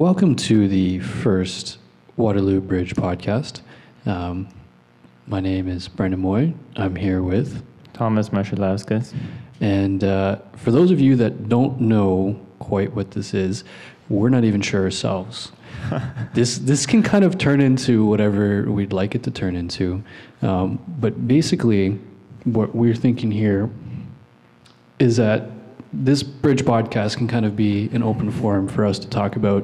Welcome to the first Waterloo Bridge podcast. My name is Brandon Moy. I'm here with Tomas Mashalowskis. And for those of you that don't know quite what this is, we're not even sure ourselves. This can kind of turn into whatever we'd like it to turn into. But basically, what we're thinking here is that this Bridge podcast can kind of be an open forum for us to talk about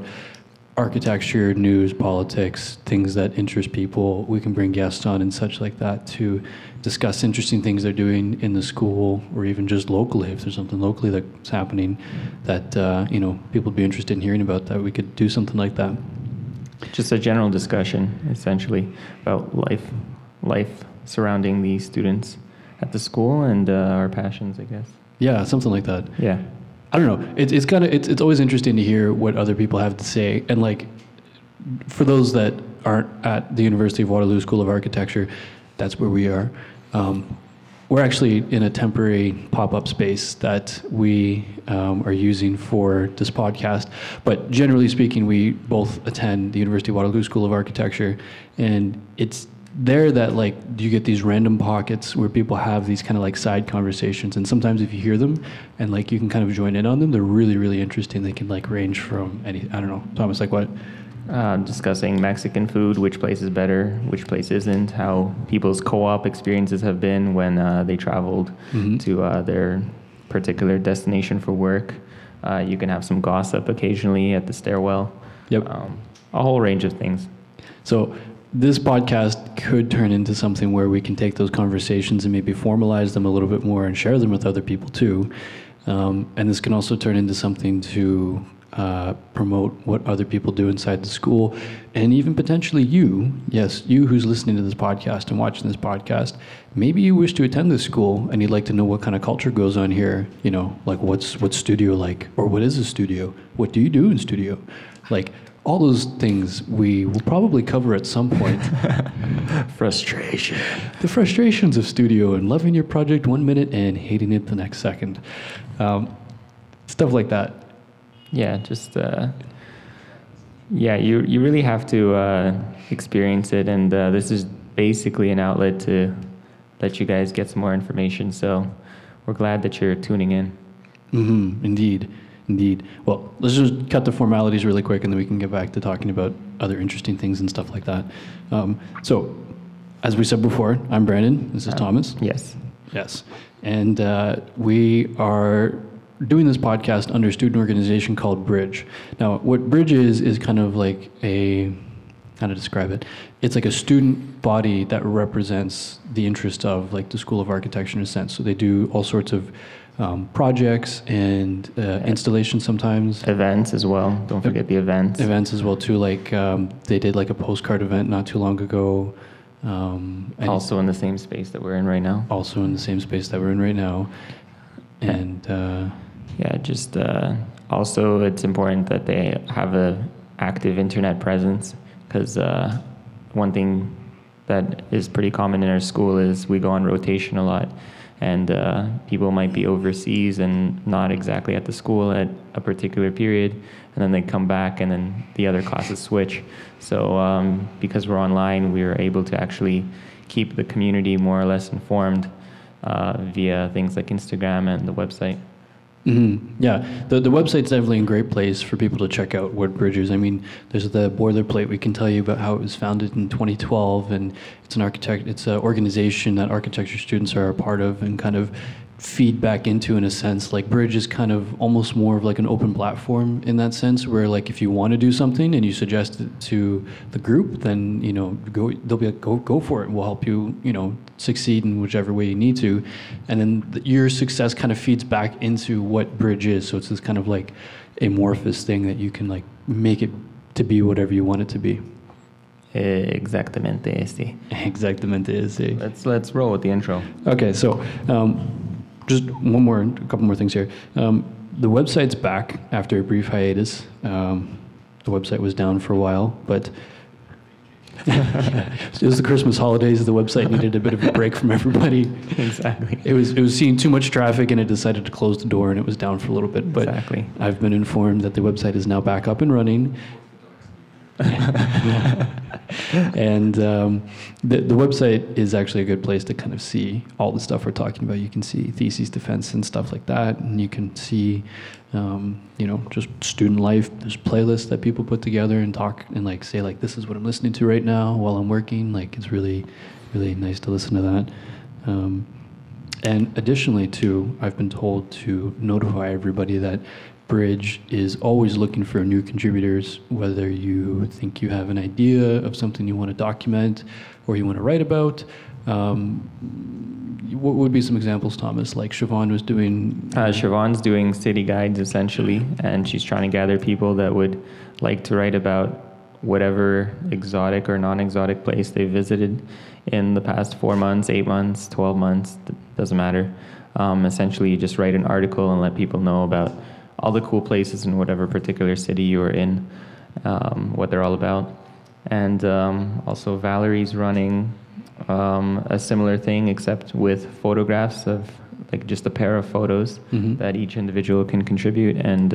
architecture, news, politics, things that interest people. We can bring guests on and such like that to discuss interesting things they're doing in the school, or even just locally. If there's something locally that's happening that people would be interested in hearing about, that we could do something like that. Just a general discussion, essentially, about life surrounding the students at the school and our passions, I guess. Yeah, something like that. Yeah. I don't know. It's always interesting to hear what other people have to say. And like, for those that aren't at the University of Waterloo School of Architecture, that's where we are. We're actually in a temporary pop-up space that we are using for this podcast. But generally speaking, we both attend the University of Waterloo School of Architecture, and it's there that like you get these random pockets where people have these kind of like side conversations, and sometimes if you hear them and like you can kind of join in on them, they're really, really interesting. They can like range from any, I don't know, Thomas, like what? Discussing Mexican food, which place is better, which place isn't, how people's co-op experiences have been when they traveled to their particular destination for work. You can have some gossip occasionally at the stairwell. Yep. A whole range of things. So this podcast could turn into something where we can take those conversations and maybe formalize them a little bit more and share them with other people too. And this can also turn into something to promote what other people do inside the school, and even potentially you who's listening to this podcast and watching this podcast, maybe you wish to attend this school and you'd like to know what kind of culture goes on here, like what's studio like, or what is a studio? What do you do in studio? Like, all those things we will probably cover at some point. Frustration. The frustrations of studio and loving your project 1 minute and hating it the next second. Stuff like that. Yeah, just, you really have to experience it, and this is basically an outlet to let you guys get some more information, so we're glad that you're tuning in. Mm-hmm, indeed. Well, let's just cut the formalities really quick, and then we can get back to talking about other interesting things and stuff like that. So, as we said before, I'm Brandon. This is Thomas. Yes. And we are doing this podcast under a student organization called Bridge. Now, what Bridge is kind of like how to describe it? It's like a student body that represents the interest of like the School of Architecture in a sense. So they do all sorts of projects and installations sometimes. Events as well. Don't forget the events. Events as well too. Like they did like a postcard event not too long ago. Also in the same space that we're in right now. And also it's important that they have a active internet presence, because one thing that is pretty common in our school is we go on rotation a lot. And people might be overseas and not exactly at the school at a particular period, and then they come back and then the other classes switch. So because we're online, we are able to actually keep the community more or less informed via things like Instagram and the website. Mm-hmm. Yeah, the website's definitely a great place for people to check out what Bridge is. I mean, there's the boilerplate. We can tell you about how it was founded in 2012, and it's an organization that architecture students are a part of and kind of feed back into, in a sense. Like, Bridge is kind of almost more of like an open platform in that sense, where like if you want to do something and you suggest it to the group, then they'll be like, go for it, and we'll help you succeed in whichever way you need to. And then your success kind of feeds back into what Bridge is. So it's this kind of like amorphous thing that you can like make it to be whatever you want it to be. Exactamente ese. Let's roll with the intro. Okay, so just a couple more things here. The website's back after a brief hiatus. The website was down for a while, but it was the Christmas holidays. The website needed a bit of a break from everybody. Exactly. It was seeing too much traffic, and it decided to close the door, and it was down for a little bit. But exactly. I've been informed that the website is now back up and running. And the website is actually a good place to kind of see all the stuff we're talking about. You can see thesis defense and stuff like that, and you can see, just student life. There's playlists that people put together and talk and like say like, this is what I'm listening to right now while I'm working. Like, it's really, really nice to listen to that. And additionally, too, I've been told to notify everybody that Bridge is always looking for new contributors, whether you think you have an idea of something you want to document or you want to write about. What would be some examples, Thomas? Like Siobhan was doing... Siobhan's doing city guides, essentially, and she's trying to gather people that would like to write about whatever exotic or non-exotic place they visited in the past 4 months, 8 months, 12 months, doesn't matter. Essentially, you just write an article and let people know about all the cool places in whatever particular city you are in, what they're all about. And also Valerie's running a similar thing, except with photographs of, like, just a pair of photos that each individual can contribute, and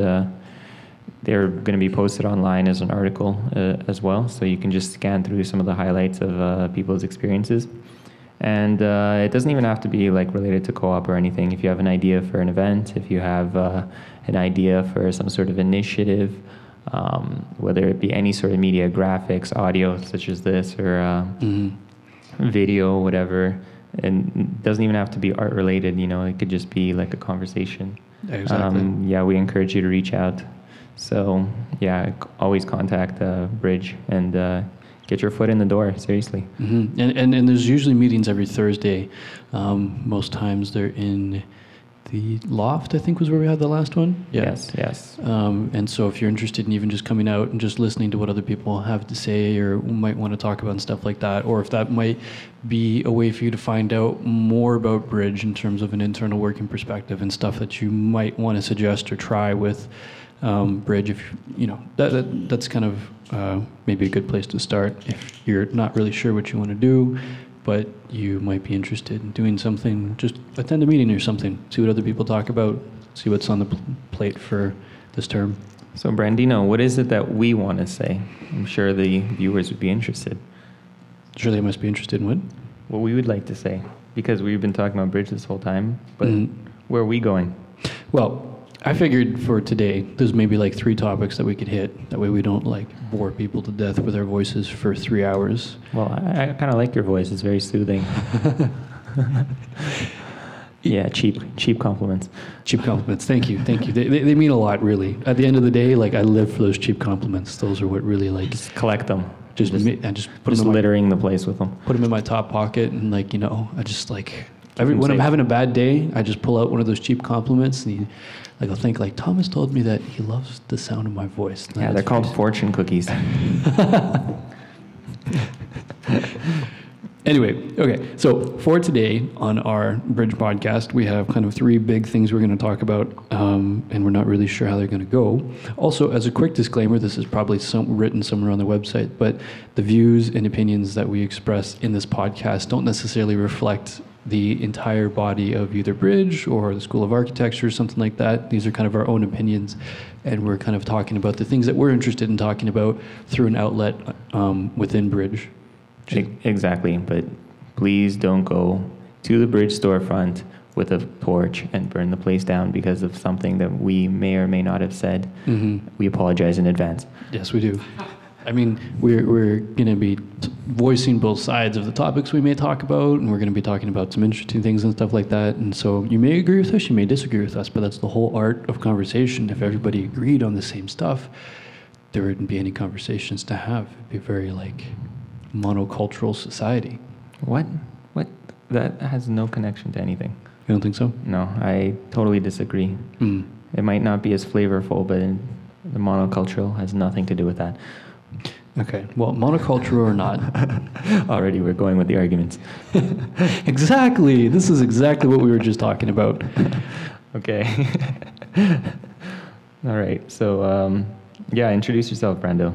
they're going to be posted online as an article as well, so you can just scan through some of the highlights of people's experiences. And it doesn't even have to be like related to co-op or anything. If you have an idea for an event, if you have an idea for some sort of initiative, whether it be any sort of media, graphics, audio, such as this, or video, whatever, and it doesn't even have to be art related, it could just be like a conversation. Exactly. We encourage you to reach out. So always contact Bridge and get your foot in the door, seriously. And there's usually meetings every Thursday. Most times they're in the loft, I think was where we had the last one. Yeah. Yes. And so if you're interested in even just coming out and just listening to what other people have to say or might want to talk about and stuff like that, or if that might be a way for you to find out more about Bridge in terms of an internal working perspective and stuff that you might want to suggest or try with Bridge, if that's kind of maybe a good place to start if you're not really sure what you want to do, but you might be interested in doing something. Just attend a meeting or something, see what other people talk about, see what's on the plate for this term. So Brandino, what is it that we want to say? I'm sure the viewers would be interested. Sure, they must be interested in what? What we would like to say, because we've been talking about Bridge this whole time, but where are we going? Well, I figured for today, there's maybe like 3 topics that we could hit. That way we don't like bore people to death with our voices for 3 hours. Well, I kind of like your voice. It's very soothing. Yeah, cheap compliments. Cheap compliments. Thank you. They mean a lot, really. At the end of the day, like, I live for those cheap compliments. Those are what really, like... Just collect them. Just put them littering the place with them. Put them in my top pocket, and I just like... when I'm having a bad day, I just pull out one of those cheap compliments, and I'll think like, Thomas told me that he loves the sound of my voice. Yeah, they're called fortune cookies. Anyway, okay, so for today on our Bridge podcast, we have kind of 3 big things we're going to talk about, and we're not really sure how they're going to go. Also, as a quick disclaimer, this is probably written somewhere on the website, but the views and opinions that we express in this podcast don't necessarily reflect the entire body of either Bridge or the School of Architecture or something like that. These are kind of our own opinions, and we're kind of talking about the things that we're interested in talking about through an outlet within Bridge. Exactly, but please don't go to the Bridge storefront with a torch and burn the place down because of something that we may or may not have said. We apologize in advance. Yes, we do. I mean, we're going to be voicing both sides of the topics we may talk about, and we're going to be talking about some interesting things and stuff like that. And so you may agree with us, you may disagree with us, but that's the whole art of conversation. If everybody agreed on the same stuff, there wouldn't be any conversations to have. It'd be very, like, monocultural society. What? That has no connection to anything. You don't think so? No, I totally disagree. It might not be as flavorful, but the monocultural has nothing to do with that. Okay, well, monocultural or not. Already we're going with the arguments. Exactly. This is exactly what we were just talking about. Okay. All right. So, introduce yourself, Brando.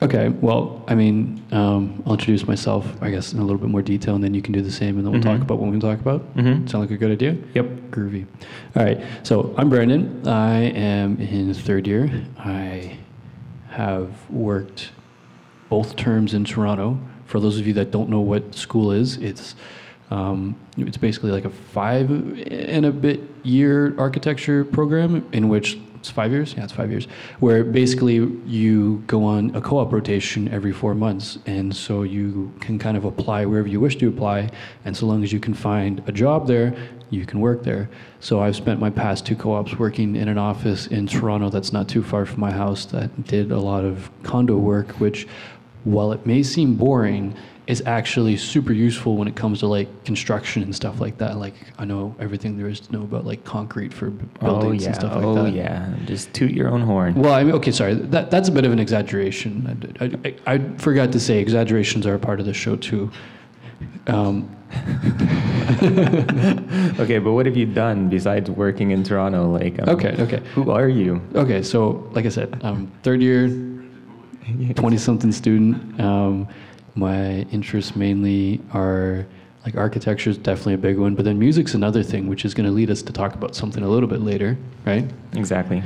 Okay, well, I mean, I'll introduce myself, I guess, in a little bit more detail, and then you can do the same, and then we'll talk about what we talk about. Sound like a good idea? Yep. Groovy. All right, so I'm Brandon. I am in 3rd year. I have worked both terms in Toronto. For those of you that don't know what school is, it's basically like a 5 and a bit year architecture program in which it's 5 years. Yeah, it's 5 years. Where basically you go on a co-op rotation every 4 months, and so you can kind of apply wherever you wish to apply, and so long as you can find a job there, you can work there. So I've spent my past 2 co-ops working in an office in Toronto that's not too far from my house that did a lot of condo work, which, while it may seem boring, is actually super useful when it comes to like construction and stuff like that. Like I know everything there is to know about like concrete for buildings and stuff like that. Oh yeah, just toot your own horn. Well, I mean, okay, sorry, that's a bit of an exaggeration. I forgot to say exaggerations are a part of the show too. Okay, but what have you done besides working in Toronto? Like, okay. Who are you? Okay, so like I said, third year, 20-something student. My interests mainly are like architecture is definitely a big one, but then music's another thing, which is going to lead us to talk about something a little bit later, right? Exactly.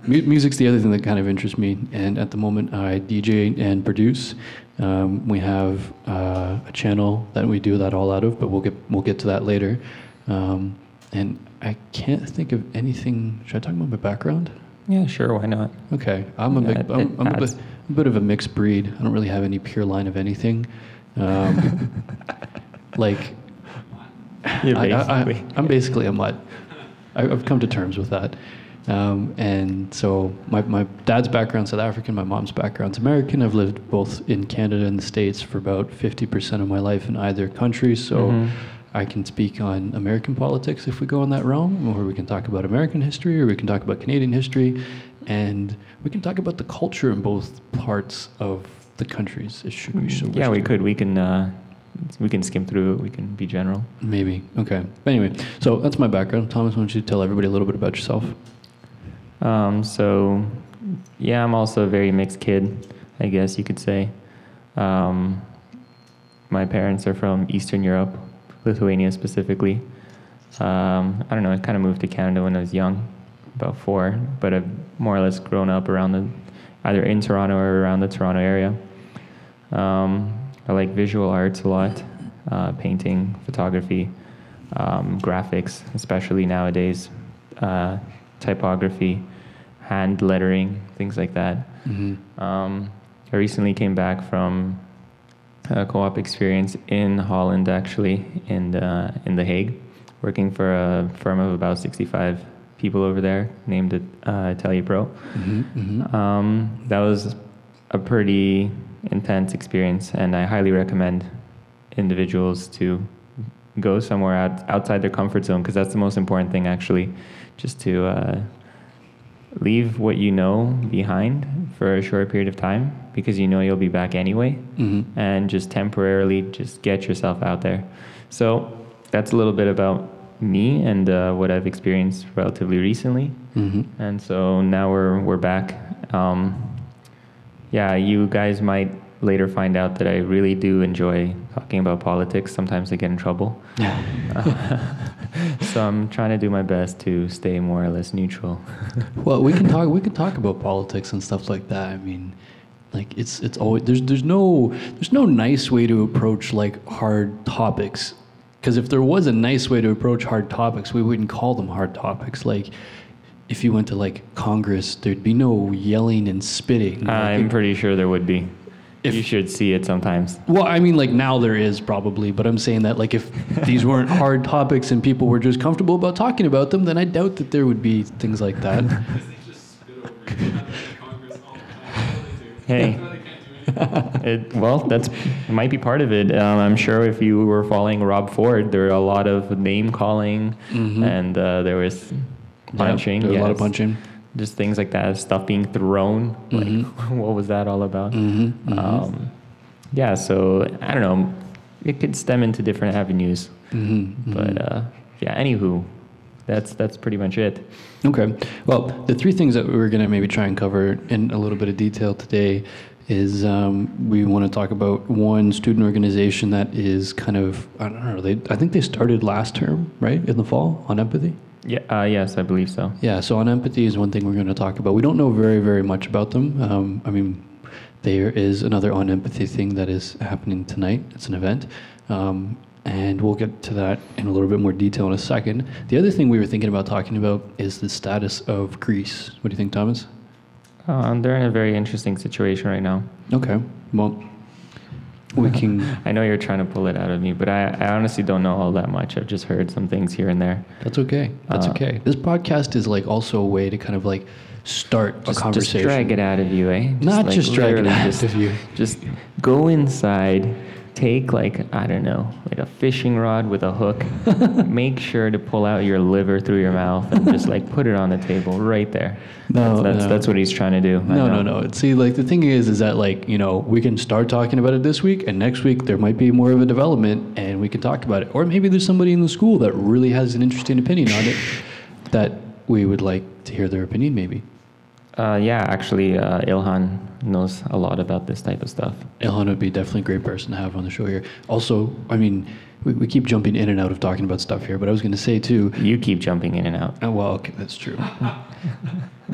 Music's the other thing that kind of interests me, and at the moment I DJ and produce. We have a channel that we do that all out of, but we'll get to that later. And I can't think of anything. Should I talk about my background? Yeah, sure. Why not? Okay, I'm a bit of a mixed breed. I don't really have any pure line of anything. Like, I'm basically a mutt. I've come to terms with that. And so my dad's background's South African, my mom's background's American. I've lived both in Canada and the States for about 50% of my life in either country. So I can speak on American politics if we go in that realm, or we can talk about American history, or we can talk about Canadian history, and we can talk about the culture in both parts of the countries. Yeah, we could. We can skim through it. We can be general. Maybe. Okay. But anyway, so that's my background. Thomas, why don't you tell everybody a little bit about yourself? So, yeah, I'm also a very mixed kid, I guess you could say. My parents are from Eastern Europe, Lithuania specifically. I don't know, I kind of moved to Canada when I was young, about 4, but I've more or less grown up around either in Toronto or around the Toronto area. I like visual arts a lot, painting, photography, graphics, especially nowadays, typography, hand lettering, things like that. I recently came back from a co-op experience in Holland, actually, in The Hague, working for a firm of about 65 people over there named Atelier Pro. That was a pretty intense experience, and I highly recommend individuals to go somewhere outside their comfort zone, because that's the most important thing, actually, just to leave what you know behind for a short period of time, because you know you'll be back anyway, and just temporarily just get yourself out there. So that's a little bit about me and what I've experienced relatively recently. And so now we're back. Yeah, you guys might later find out that I really do enjoy talking about politics. Sometimes I get in trouble. So I'm trying to do my best to stay more or less neutral. Well, we can talk about politics and stuff like that. I mean, like it's always there's no nice way to approach like hard topics, because if there was a nice way to approach hard topics, we wouldn't call them hard topics. Like, if you went to like Congress, there'd be no yelling and spitting. I'm pretty sure there would be. You should see it sometimes. Well, I mean, like now there is probably, but I'm saying that like if these weren't hard topics and people were just comfortable about talking about them, then I doubt that there would be things like that. Hey. Well, it might be part of it. I'm sure if you were following Rob Ford, there were a lot of name calling, and there was punching. There was a lot of punching. Just things like that, stuff being thrown. Like, what was that all about? Yeah, so I don't know. It could stem into different avenues. But yeah, anywho, that's pretty much it. Okay. Well, the 3 things that we're going to maybe try and cover in a little bit of detail today is we want to talk about one student organization that is kind of, I don't know, I think they started last term, right, in the fall, on Empathy? Yeah. Yes, I believe so. Yeah, so On Empathy is one thing we're going to talk about. We don't know very, very much about them. I mean, there is another On Empathy thing that is happening tonight. It's an event. And we'll get to that in a little bit more detail in a second. The other thing we were thinking about talking about is the status of Greece. What do you think, Thomas? They're in a very interesting situation right now. Okay. Well, we can... I know you're trying to pull it out of me, but I honestly don't know all that much. I've just heard some things here and there. That's okay. That's okay. This podcast is like also a way to kind of like start a conversation. Just drag it out of you, eh? Not just drag it out of you. Just go inside, take like, I don't know, like a fishing rod with a hook, make sure to pull out your liver through your mouth and just like put it on the table right there. That's what he's trying to do. No. See, like the thing is that like, you know, we can start talking about it this week and next week there might be more of a development and we can talk about it. Or maybe there's somebody in the school that really has an interesting opinion on it that we would like to hear their opinion maybe. Actually, Ilhan knows a lot about this type of stuff. Ilhan would be definitely a great person to have on the show here. Also, I mean, we keep jumping in and out of talking about stuff here, but I was going to say too... You keep jumping in and out. Oh, well, okay, that's true.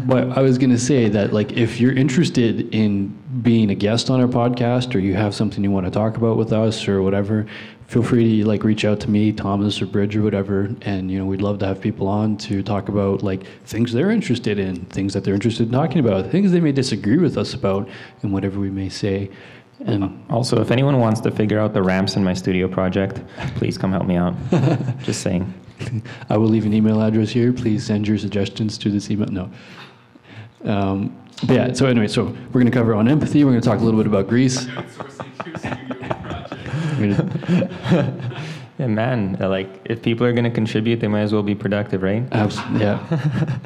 But I was going to say that, like, if you're interested in being a guest on our podcast or you have something you want to talk about with us or whatever, feel free to, like, reach out to me, Thomas or Bridge or whatever, and, you know, we'd love to have people on to talk about, like, things they're interested in, things that they're interested in talking about, things they may disagree with us about, and whatever we may say. And also, if anyone wants to figure out the ramps in my studio project, please come help me out. Just saying. I will leave an email address here. Please send your suggestions to this email. No. But yeah, so anyway, so we're going to cover On Empathy. We're going to talk a little bit about Greece. Yeah, man, like, if people are going to contribute, they might as well be productive, right? Absolutely, yeah.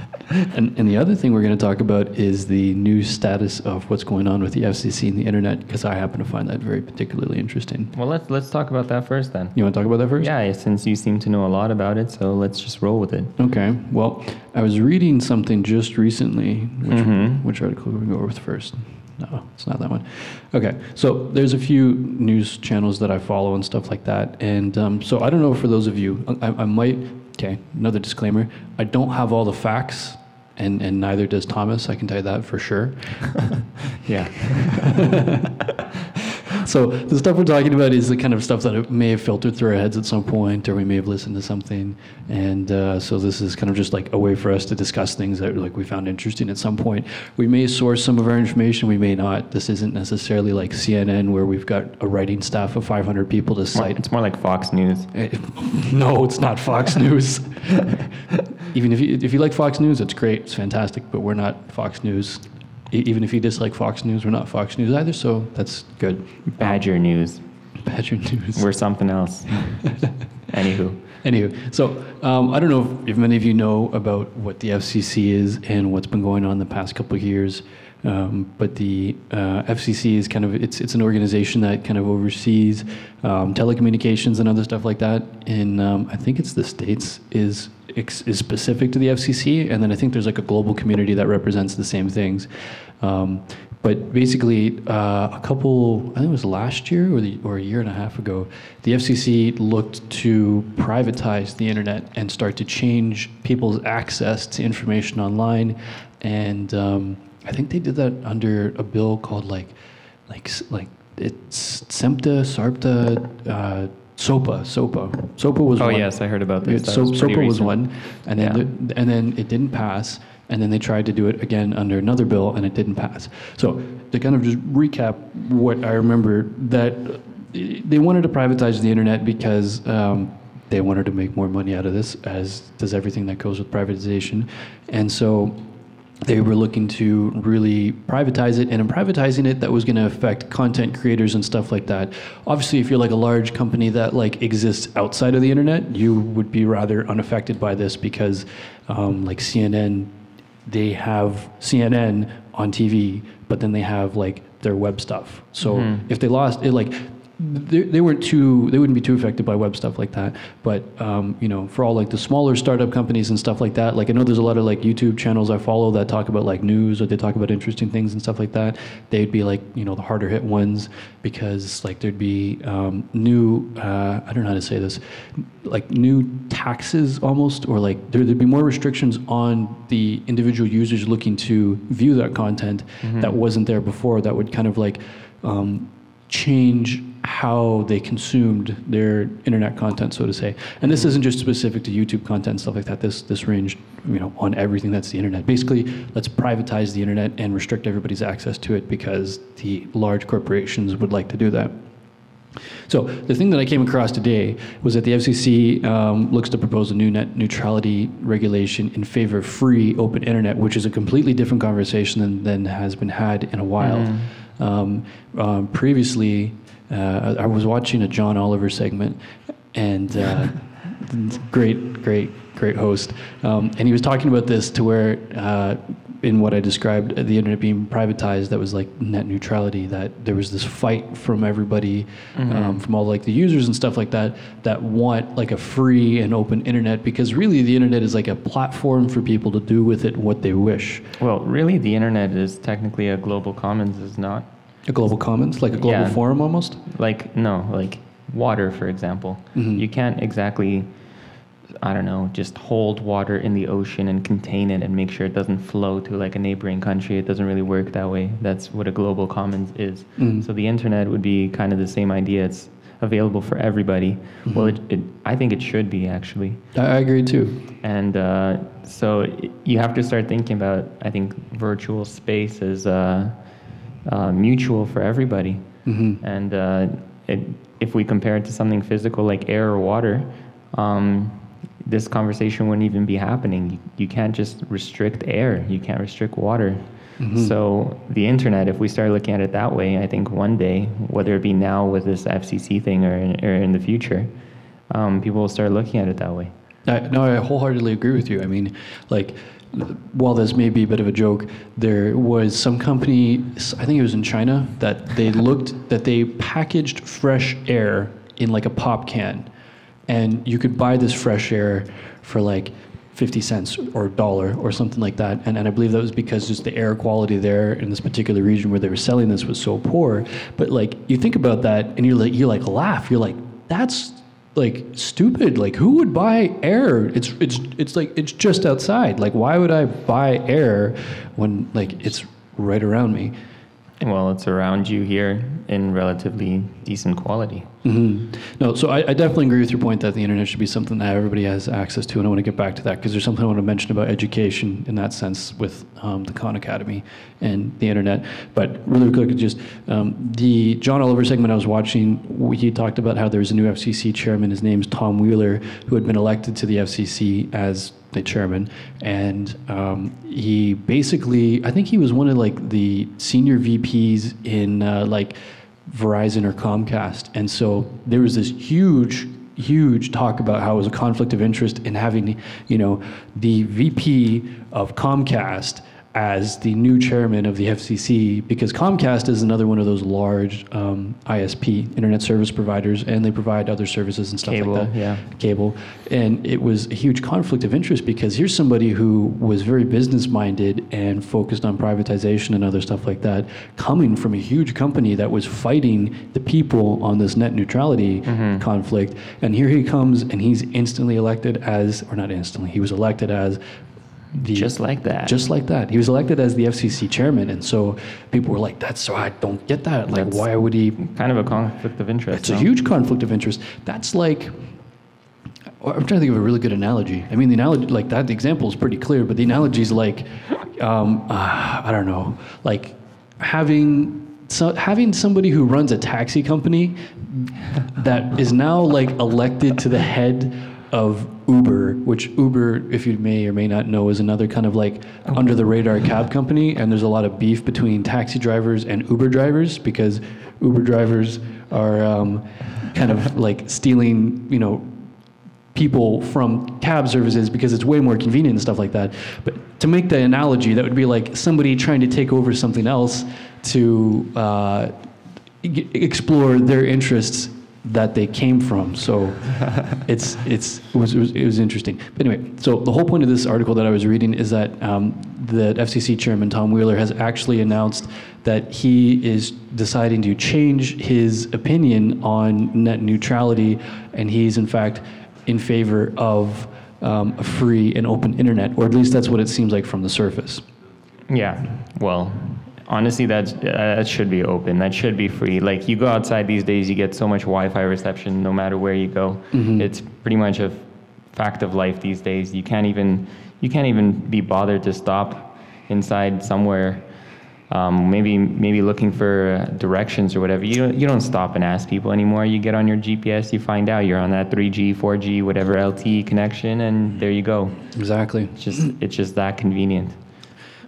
And the other thing we're going to talk about is the new status of what's going on with the FCC and the internet, because I happen to find that very particularly interesting. Well, let's talk about that first then. You want to talk about that first? Yeah, since you seem to know a lot about it, so let's just roll with it. Okay. Well, I was reading something just recently. Which article are we going to go with first? No, it's not that one. Okay, so there's a few news channels that I follow and stuff like that. And so I don't know, for those of you, I might, okay, another disclaimer. I don't have all the facts, and neither does Thomas, I can tell you that for sure. Yeah. So the stuff we're talking about is the kind of stuff that may have filtered through our heads at some point, or we may have listened to something. And so this is kind of just like a way for us to discuss things that like we found interesting at some point. We may source some of our information, we may not. This isn't necessarily like CNN where we've got a writing staff of 500 people to cite. It's more like Fox News. No, it's not Fox News. Even if you like Fox News, it's great, it's fantastic, but we're not Fox News. Even if you dislike Fox News, we're not Fox News either, so that's good. Badger News. Badger News. We're something else. Anywho, so I don't know if many of you know about what the FCC is and what's been going on the past couple of years, but the FCC is kind of, it's an organization that kind of oversees telecommunications and other stuff like that. And I think it's the States is specific to the FCC, and then I think there's like a global community that represents the same things. But basically, I think it was last year or a year and a half ago, the FCC looked to privatize the internet and start to change people's access to information online. And I think they did that under a bill called like it's SEMTA, SARPTA, SOPA. SOPA was one. Oh yes, I heard about this. SOPA was one, and then it didn't pass, and then they tried to do it again under another bill, and it didn't pass. So to kind of just recap what I remember, that they wanted to privatize the internet because they wanted to make more money out of this, as does everything that goes with privatization, and so they were looking to really privatize it, and in privatizing it, that was going to affect content creators and stuff like that. Obviously, if you're like a large company that like exists outside of the internet, you would be rather unaffected by this because like CNN, they have CNN on TV, but then they have like their web stuff. So if they lost it, like they wouldn't be too affected by web stuff like that. But for all like the smaller startup companies and stuff like that, like I know there's a lot of like YouTube channels I follow that talk about like news, or they talk about interesting things and stuff like that. They'd be like the harder hit ones, because like there'd be new I don't know how to say this, like new taxes almost, or like there'd be more restrictions on the individual users looking to view that content that wasn't there before, that would kind of like change how they consumed their internet content, so to say. And this isn't just specific to YouTube content and stuff like that. This ranged, on everything that's the internet. Basically, let's privatize the internet and restrict everybody's access to it, because the large corporations would like to do that. So the thing that I came across today was that the FCC looks to propose a new net neutrality regulation in favor of free open internet, which is a completely different conversation than has been had in a while. Previously, I was watching a John Oliver segment, and great host, and he was talking about this to where, in what I described, the internet being privatized, that was like net neutrality, that there was this fight from everybody, from all like the users and stuff like that, that want like a free and open internet, because really the internet is like a platform for people to do with it what they wish. Well, really the internet is technically a global commons, is not? A global commons, like a global forum almost? Like water, for example. You can't exactly, I don't know, just hold water in the ocean and contain it and make sure it doesn't flow to like a neighboring country. It doesn't really work that way. That's what a global commons is. So the internet would be kind of the same idea. It's available for everybody. Well, I think it should be, actually. I agree too. And so you have to start thinking about, I think, virtual space as mutual for everybody. And if we compare it to something physical like air or water, this conversation wouldn't even be happening. You can't just restrict air. You can't restrict water. So the internet, if we start looking at it that way, I think one day, whether it be now with this FCC thing or in the future, people will start looking at it that way. No, I wholeheartedly agree with you. I mean, like, while this may be a bit of a joke, there was some company, I think it was in China, that they packaged fresh air in like a pop can, and you could buy this fresh air for like 50 cents or $1 or something like that. And I believe that was because just the air quality there in this particular region where they were selling this was so poor. But like, you think about that and you laugh. You're like, that's like stupid. Like, who would buy air? It's like, it's just outside. Like, why would I buy air when like it's right around me? Well, it's around you here in relatively decent quality. No, so I definitely agree with your point that the internet should be something that everybody has access to, and I want to get back to that because there's something I want to mention about education in that sense with the Khan Academy and the internet. But really quick, just the John Oliver segment I was watching, he talked about how there's a new FCC chairman. His name's Tom Wheeler, who had been elected to the FCC as the chairman, and he basically, I think he was one of like the senior VPs in like Verizon or Comcast, and so there was this huge talk about how it was a conflict of interest in having, the VP of Comcast as the new chairman of the FCC, because Comcast is another one of those large ISP, internet service providers, and they provide other services and stuff Cable, like that. yeah. Cable. And it was a huge conflict of interest because here's somebody who was very business-minded and focused on privatization and other stuff like that, coming from a huge company that was fighting the people on this net neutrality conflict. And here he comes, and he's instantly elected as, or not instantly, he was elected as just like that. He was elected as the FCC chairman, and so people were like, "So I don't get that. Like, why would he?" Kind of a conflict of interest. It's a huge conflict of interest. That's like, I'm trying to think of a really good analogy. I mean, the analogy, like that, the example is pretty clear, but the analogy is like, I don't know, like having somebody who runs a taxi company that is now like elected to the head of Uber, which Uber, if you may or may not know, is another kind of like under the radar cab company, and there's a lot of beef between taxi drivers and Uber drivers because Uber drivers are kind of like stealing, people from cab services because it's way more convenient and stuff like that. But to make the analogy, that would be like somebody trying to take over something else to explore their interests that they came from. So it was interesting. But anyway, so the whole point of this article that I was reading is that the FCC chairman, Tom Wheeler, has actually announced that he is deciding to change his opinion on net neutrality, and he's in fact in favor of a free and open internet, or at least that's what it seems like from the surface. Yeah, well, honestly, that should be open. That should be free. Like, you go outside these days, you get so much Wi-Fi reception no matter where you go. Mm-hmm. It's pretty much a fact of life these days. You can't even be bothered to stop inside somewhere. Maybe looking for directions or whatever. You don't stop and ask people anymore. You get on your GPS, you find out you're on that 3G, 4G, whatever LTE connection, and there you go. Exactly. It's just that convenient.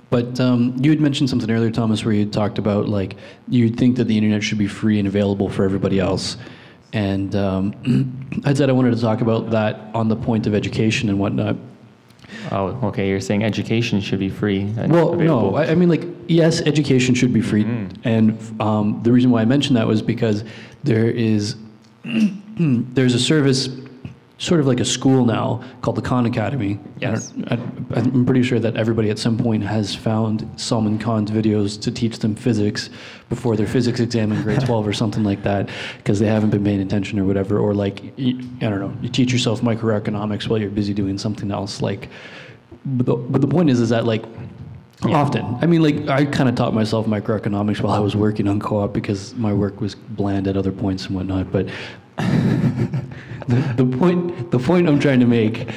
But you had mentioned something earlier, Thomas, where you talked about, like, you'd think that the internet should be free and available for everybody else. And I said I wanted to talk about that on the point of education and whatnot. Oh, okay. You're saying education should be free. Well, available. No. I mean, like, yes, education should be free. And the reason why I mentioned that was because there's a service, sort of like a school now, called the Khan Academy. Yes. I'm pretty sure that everybody at some point has found Salman Khan's videos to teach them physics before their physics exam in grade 12 or something like that, because they haven't been paying attention or whatever. Or, like, I don't know, you teach yourself microeconomics while you're busy doing something else. Like, but the point is that, like, often, I mean, like, I kind of taught myself microeconomics while I was working on co-op because my work was bland at other points and whatnot. But the point I'm trying to make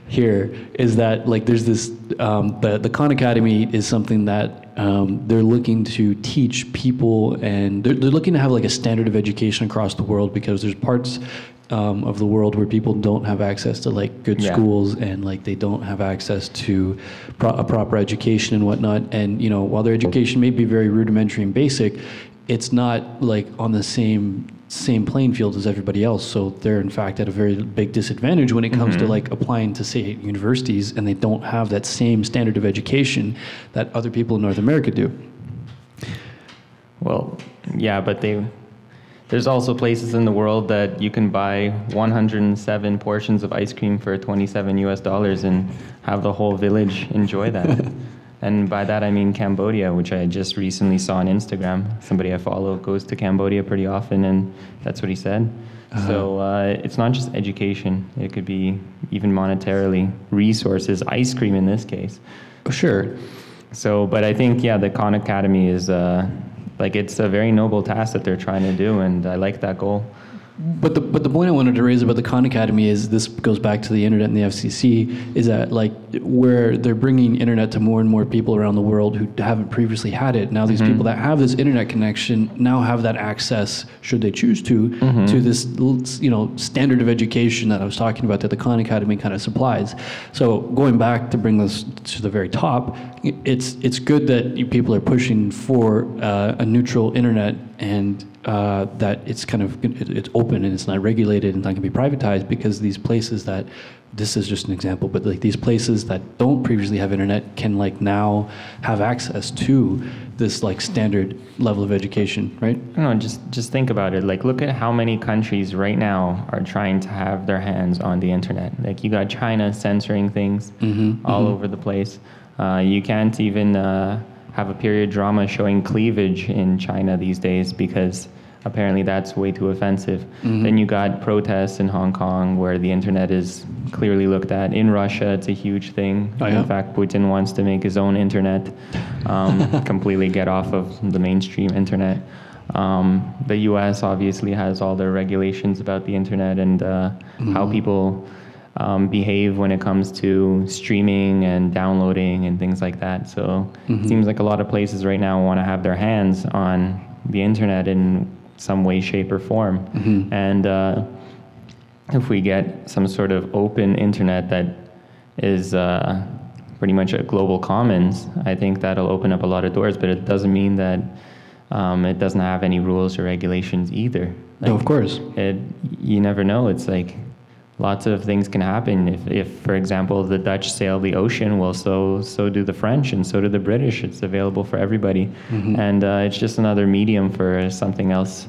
here is that, like, there's this the Khan Academy is something that they're looking to teach people, and they're looking to have, like, a standard of education across the world, because there's parts of the world where people don't have access to, like, good schools, and, like, they don't have access to a proper education and whatnot. And, you know, while their education may be very rudimentary and basic, it's not, like, on the same playing field as everybody else. So they're, in fact, at a very big disadvantage when it comes to, like, applying to, say, universities, and they don't have that same standard of education that other people in North America do. Well, yeah, but there's also places in the world that you can buy 107 portions of ice cream for $27 and have the whole village enjoy that. And by that I mean Cambodia, which I just recently saw on Instagram. Somebody I follow goes to Cambodia pretty often, and that's what he said. So it's not just education. It could be even monetarily, resources, ice cream in this case. Sure. So, but I think, yeah, the Khan Academy is, it's a very noble task that they're trying to do, and I like that goal. But the point I wanted to raise about the Khan Academy is, this goes back to the internet and the FCC, is that, like, where they're bringing internet to more and more people around the world who haven't previously had it. Now these people that have this internet connection now have that access, should they choose to this, you know, standard of education that I was talking about that the Khan Academy kind of supplies. So going back to bring this to the very top, it's good that people are pushing for a neutral internet, and that it's open and it's not regulated and not going to be privatized, because these places that, this is just an example, but, like, these places that don't previously have internet can, like, now have access to this, like, standard level of education, right? No, just think about it. Like, look at how many countries right now are trying to have their hands on the internet. Like, you got China censoring things all over the place. You can't even have a period drama showing cleavage in China these days, because apparently that's way too offensive. Then you got protests in Hong Kong where the internet is clearly looked at. In Russia, it's a huge thing. In fact, Putin wants to make his own internet, completely get off of the mainstream internet. The US obviously has all their regulations about the internet and how people behave when it comes to streaming and downloading and things like that. So it seems like a lot of places right now want to have their hands on the internet in some way, shape, or form. And if we get some sort of open internet that is pretty much a global commons, I think that'll open up a lot of doors, but it doesn't mean that it doesn't have any rules or regulations either. Like, no, of course. You never know. It's like lots of things can happen. If, for example, the Dutch sail the ocean, well, so do the French, and so do the British. It's available for everybody. And it's just another medium for something else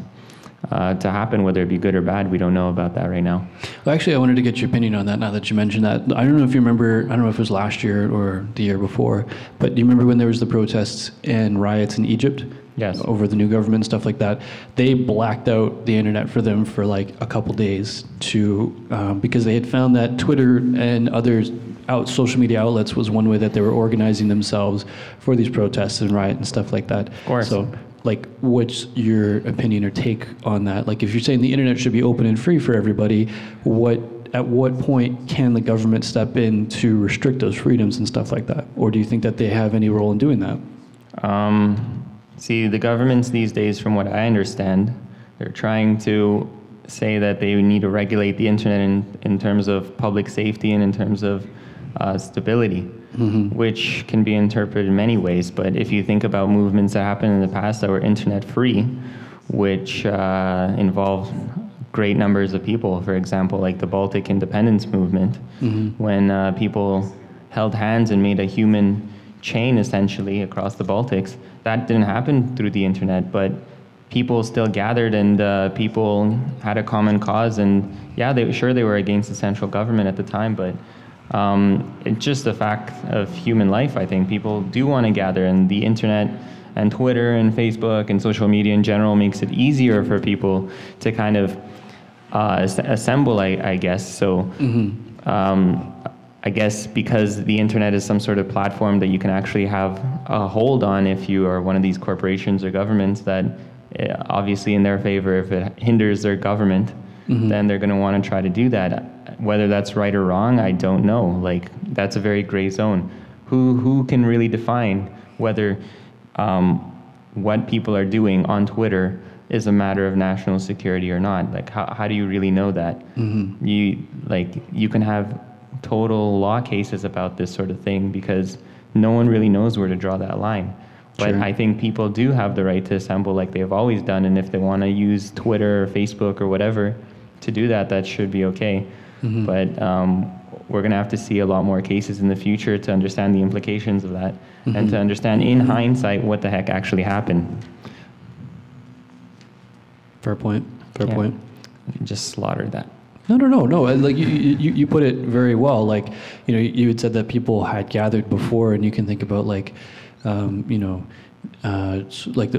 to happen, whether it be good or bad. We don't know about that right now. Well, actually, I wanted to get your opinion on that now that you mentioned that. I don't know if you remember, I don't know if it was last year or the year before, but do you remember when there was the protests and riots in Egypt? Yes. Over the new government, stuff like that. They blacked out the internet for them for like a couple days because they had found that Twitter and other social media outlets was one way that they were organizing themselves for these protests and riot and stuff like that. Of course. So, like, what's your opinion or take on that? Like, if you're saying the internet should be open and free for everybody, at what point can the government step in to restrict those freedoms and stuff like that? Or do you think that they have any role in doing that? See, the governments these days, from what I understand, they're trying to say that they need to regulate the internet in terms of public safety and in terms of stability, which can be interpreted in many ways. But if you think about movements that happened in the past that were internet free, which involved great numbers of people, for example, like the Baltic independence movement, when people held hands and made a human chain essentially across the Baltics, that didn't happen through the internet, but people still gathered and people had a common cause, and yeah, they were against the central government at the time, but it's just a fact of human life. I think people do want to gather, and the internet and Twitter and Facebook and social media in general makes it easier for people to kind of assemble, I guess. So I guess because the internet is some sort of platform that you can actually have a hold on if you are one of these corporations or governments that obviously in their favor, if it hinders their government, then they're going to want to try to do that. Whether that's right or wrong, I don't know. Like, that's a very gray zone. Who can really define whether what people are doing on Twitter is a matter of national security or not? Like, how do you really know that? You can have total law cases about this sort of thing because no one really knows where to draw that line. But I think people do have the right to assemble like they've always done, and if they want to use Twitter or Facebook or whatever to do that, that should be okay. But we're going to have to see a lot more cases in the future to understand the implications of that and to understand in hindsight what the heck actually happened. Fair point. Fair point. Just slaughtered that. No. Like you put it very well. Like, you had said that people had gathered before, and you can think about like, like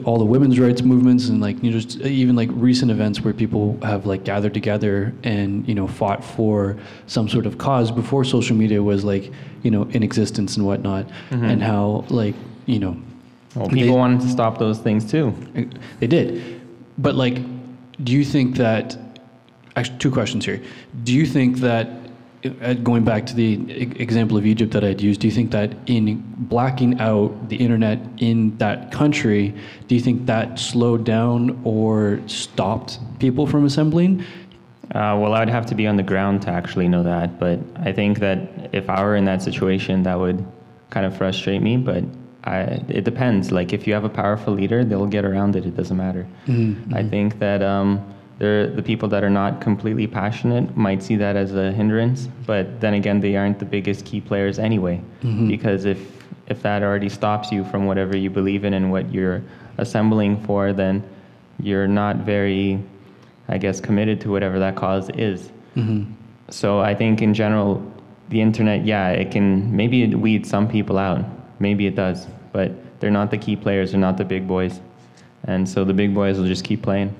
all the women's rights movements and like just even like recent events where people have like gathered together and fought for some sort of cause before social media was like in existence and whatnot, and how like well, people wanted to stop those things too. They did, but like, do you think that? Actually, two questions here. Do you think that, going back to the example of Egypt that I'd used, do you think that in blacking out the internet in that country, do you think that slowed down or stopped people from assembling? Well, I would have to be on the ground to actually know that, but I think that if I were in that situation, that would kind of frustrate me, but it depends. Like, if you have a powerful leader, they'll get around it. It doesn't matter. I think that the people that are not completely passionate might see that as a hindrance, but then again, they aren't the biggest key players anyway, because if that already stops you from whatever you believe in and what you're assembling for, then you're not very, I guess, committed to whatever that cause is. So I think in general, the internet, yeah, it can, maybe it weeds some people out. Maybe it does, but they're not the key players, they're not the big boys. And so the big boys will just keep playing.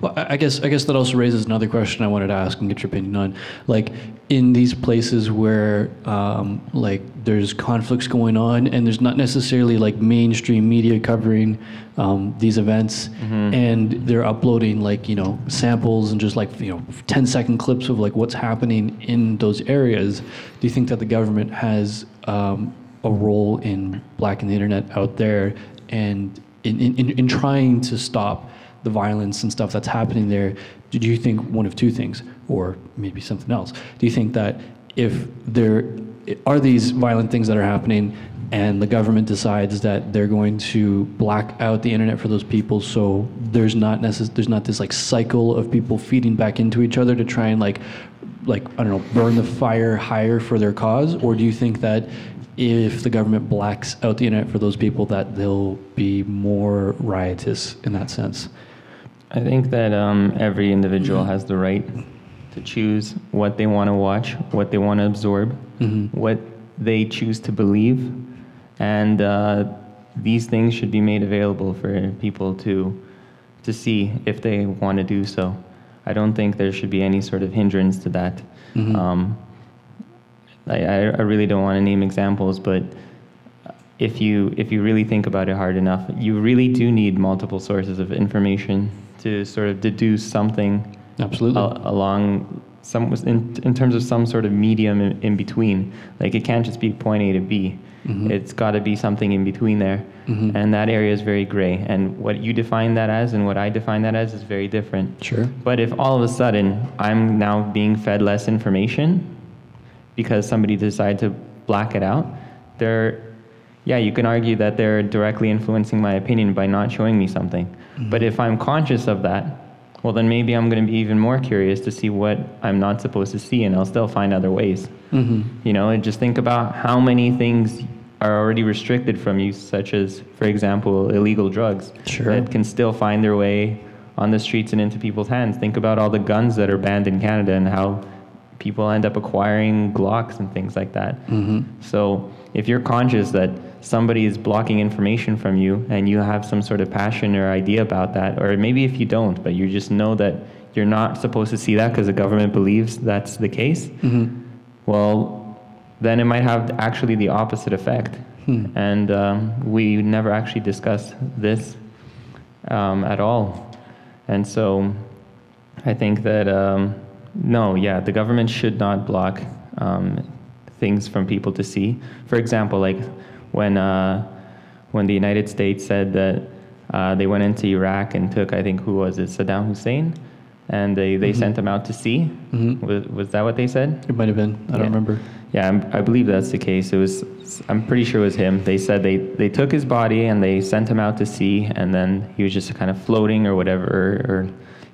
Well, I guess that also raises another question I wanted to ask and get your opinion on. Like, in these places where like there's conflicts going on and there's not necessarily like mainstream media covering these events, and they're uploading like samples and just like 10-second clips of like what's happening in those areas, do you think that the government has a role in blacking the internet out there and in trying to stop the violence and stuff that's happening there? Do you think one of two things, or maybe something else? Do you think that if there are these violent things that are happening, and the government decides that they're going to black out the internet for those people, so there's not this like cycle of people feeding back into each other to try and like I don't know, burn the fire higher for their cause? Or do you think that if the government blacks out the internet for those people, that they'll be more riotous in that sense? I think that every individual has the right to choose what they want to watch, what they want to absorb, what they choose to believe, and these things should be made available for people to see if they want to do so. I don't think there should be any sort of hindrance to that. I really don't want to name examples, but if you really think about it hard enough, you really do need multiple sources of information to sort of deduce something. Absolutely. Along some in terms of some sort of medium in between. Like, it can't just be point A to B. It's got to be something in between there, and that area is very gray. And what you define that as and what I define that as is very different. Sure. But if all of a sudden I'm now being fed less information because somebody decided to black it out, you can argue that they're directly influencing my opinion by not showing me something. But if I'm conscious of that, well, then maybe I'm going to be even more curious to see what I'm not supposed to see, and I'll still find other ways. You know, and just think about how many things are already restricted from you, such as, for example, illegal drugs that can still find their way on the streets and into people's hands. Think about all the guns that are banned in Canada and how people end up acquiring Glocks and things like that. So if you're conscious that somebody is blocking information from you and you have some sort of passion or idea about that, or maybe if you don't, but you just know that you're not supposed to see that because the government believes that's the case, well, then it might have actually the opposite effect. And we never actually discussed this at all. And so I think that, the government should not block things from people to see. For example, like when the United States said that they went into Iraq and took, I think, Saddam Hussein, and they sent him out to sea. Was that what they said? It might have been. I don't remember. Yeah, I believe that's the case. I'm pretty sure it was him. They said they took his body and they sent him out to sea, and then he was just kind of floating or whatever, or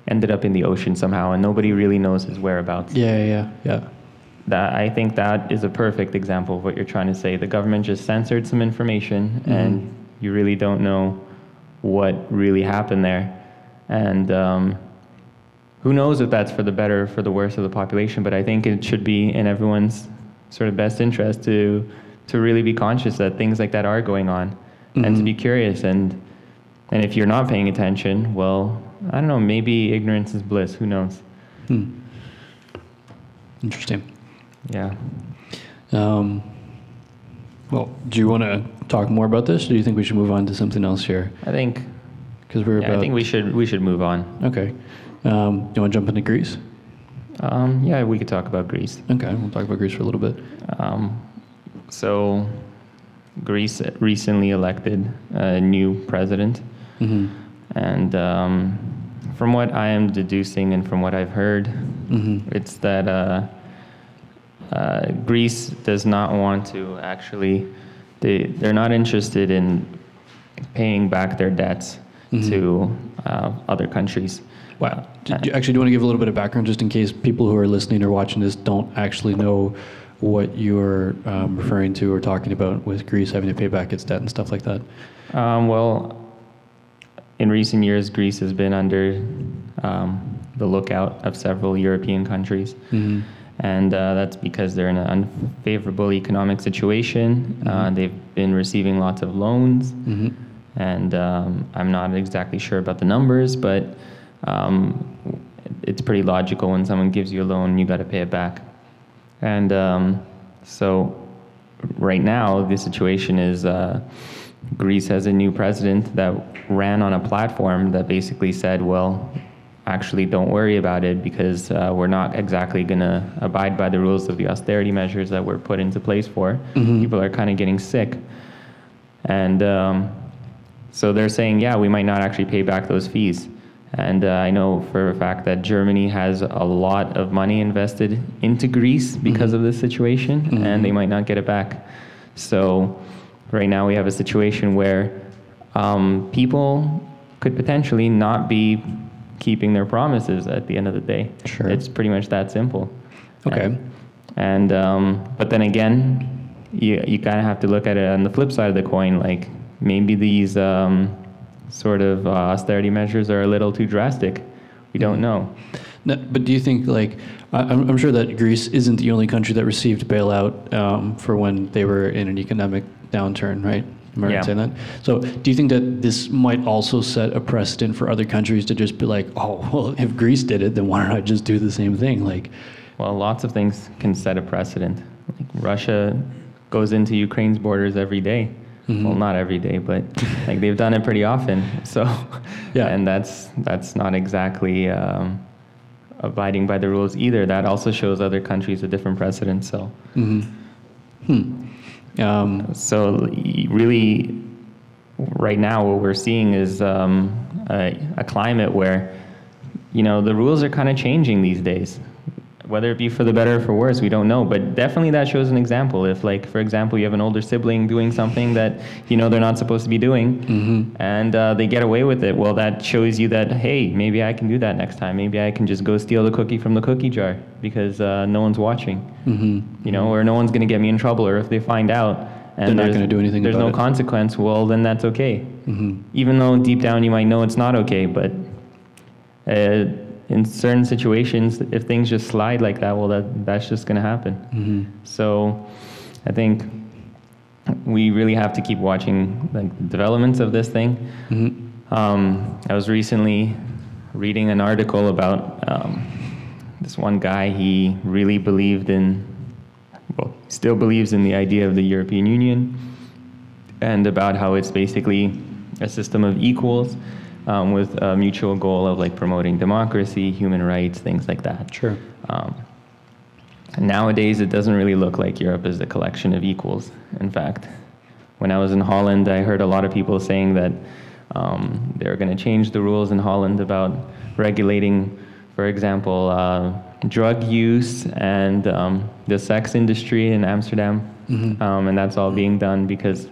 ended up in the ocean somehow, and nobody really knows his whereabouts. Yeah. I think that is a perfect example of what you're trying to say. The government just censored some information, and you really don't know what really happened there. And who knows if that's for the better or for the worse of the population, but I think it should be in everyone's sort of best interest to really be conscious that things like that are going on, and to be curious. And if you're not paying attention, well, I don't know, maybe ignorance is bliss. Who knows? Interesting. Yeah. Well, do you want to talk more about this, or do you think we should move on to something else here? I think we should move on. Okay. You want to jump into Greece? Yeah, we could talk about Greece. Okay, we'll talk about Greece for a little bit. So Greece recently elected a new president. And from what I am deducing and from what I've heard, it's that Greece does not want to actually, they're not interested in paying back their debts to other countries. Wow. Do you want to give a little bit of background just in case people who are listening or watching this don't actually know what you're referring to or talking about with Greece having to pay back its debt and stuff like that? Well, in recent years, Greece has been under the lookout of several European countries. And that's because they're in an unfavorable economic situation. They've been receiving lots of loans. And I'm not exactly sure about the numbers, but it's pretty logical when someone gives you a loan, you got to pay it back. And so right now, the situation is Greece has a new president that ran on a platform that basically said, well, actually don't worry about it because we're not exactly going to abide by the rules of the austerity measures that were put into place for. People are kind of getting sick. And so they're saying, yeah, we might not actually pay back those fees. And I know for a fact that Germany has a lot of money invested into Greece because of this situation, and they might not get it back. So right now we have a situation where people could potentially not be keeping their promises at the end of the day. Sure. It's pretty much that simple. Okay. And but then again, you kind of have to look at it on the flip side of the coin. Like maybe these sort of austerity measures are a little too drastic. We don't know. No, but do you think, like, I'm sure that Greece isn't the only country that received bailout for when they were in an economic downturn, right? Am I right in saying that? So do you think that this might also set a precedent for other countries to just be like, oh, well, if Greece did it, then why don't I just do the same thing? Like, well, lots of things can set a precedent. Like Russia goes into Ukraine's borders every day. Well, not every day, but like they've done it pretty often. So, yeah, and that's not exactly abiding by the rules either. That also shows other countries a different precedent. So, so really, right now, what we're seeing is a climate where, you know, the rules are kind of changing these days. Whether it be for the better or for worse, we don't know. But definitely that shows an example. If, like, for example, you have an older sibling doing something that, you know, they're not supposed to be doing, and they get away with it, well, that shows you that, hey, maybe I can do that next time. Maybe I can just go steal the cookie from the cookie jar because no one's watching, you know, or no one's going to get me in trouble. Or if they find out and they're not going to do anything there's about no it. consequence, well, then that's okay. Even though deep down you might know it's not okay, but in certain situations, if things just slide like that, well, that's just going to happen. So I think we really have to keep watching like the developments of this thing. I was recently reading an article about this one guy. He really believed in, well, still believes in the idea of the European Union, and about how it's basically a system of equals, with a mutual goal of like promoting democracy, human rights, things like that. Sure. Nowadays, it doesn't really look like Europe is a collection of equals. In fact, when I was in Holland, I heard a lot of people saying that they're going to change the rules in Holland about regulating, for example, drug use and the sex industry in Amsterdam. And that's all being done because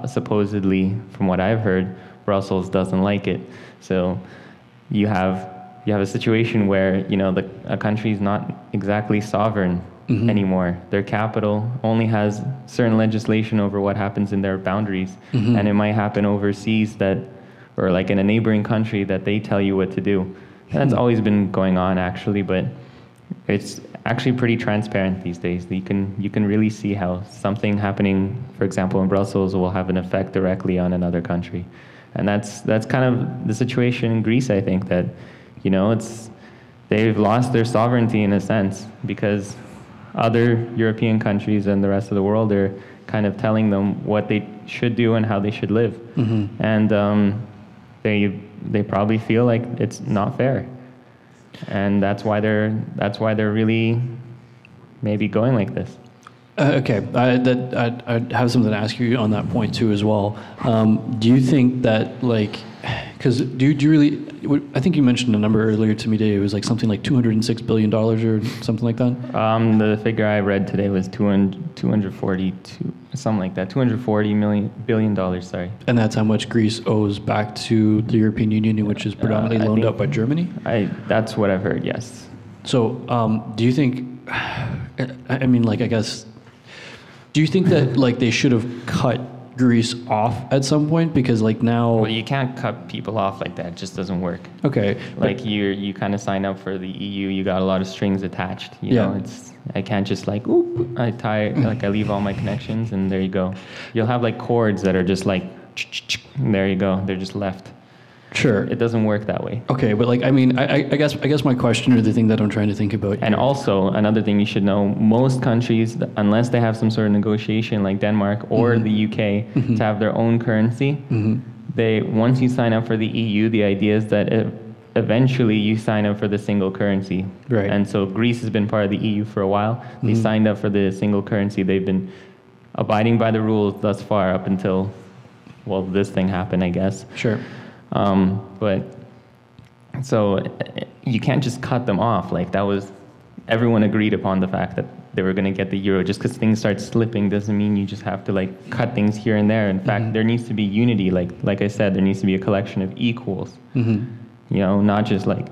supposedly, from what I've heard, Brussels doesn't like it. So you have a situation where, you know, a country is not exactly sovereign anymore. Their capital only has certain legislation over what happens in their boundaries, and it might happen overseas or like in a neighboring country that they tell you what to do. And that's always been going on actually, but it's actually pretty transparent these days. You can really see how something happening, for example, in Brussels will have an effect directly on another country. And that's kind of the situation in Greece, I think, that, you know, they've lost their sovereignty in a sense because other European countries and the rest of the world are kind of telling them what they should do and how they should live. And they probably feel like it's not fair. And that's why they're really maybe going like this. Okay, I have something to ask you on that point too as well. Do you think that, like, because do you really? I think you mentioned a number earlier to me today. It was like something like $206 billion or something like that. The figure I read today was 242, something like that. $240 billion. Sorry. And that's how much Greece owes back to the European Union, which is predominantly loaned out by Germany. That's what I've heard. Yes. So, do you think? I mean, like, I guess. Do you think that, like, they should have cut Greece off at some point? Because, like, now... Well, you can't cut people off like that. It just doesn't work. Okay. Like, you kind of sign up for the EU, you got a lot of strings attached. You know, I can't just, like, oop, I leave all my connections, and there you go. You'll have, like, cords that are just, like, there you go. They're just left. Sure. It doesn't work that way. Okay, but, like, I mean, I guess my question, or the thing that I'm trying to think about and here. Also, another thing you should know, most countries, unless they have some sort of negotiation like Denmark or the UK to have their own currency, once you sign up for the EU, the idea is that eventually you sign up for the single currency. Right. And so Greece has been part of the EU for a while. They signed up for the single currency. They've been abiding by the rules thus far up until, well, this thing happened, I guess. Sure. But so you can't just cut them off. Like, that was, everyone agreed upon the fact that they were going to get the euro. Just because things start slipping doesn't mean you just have to like cut things here and there. In fact, there needs to be unity. Like I said, there needs to be a collection of equals. You know, not just like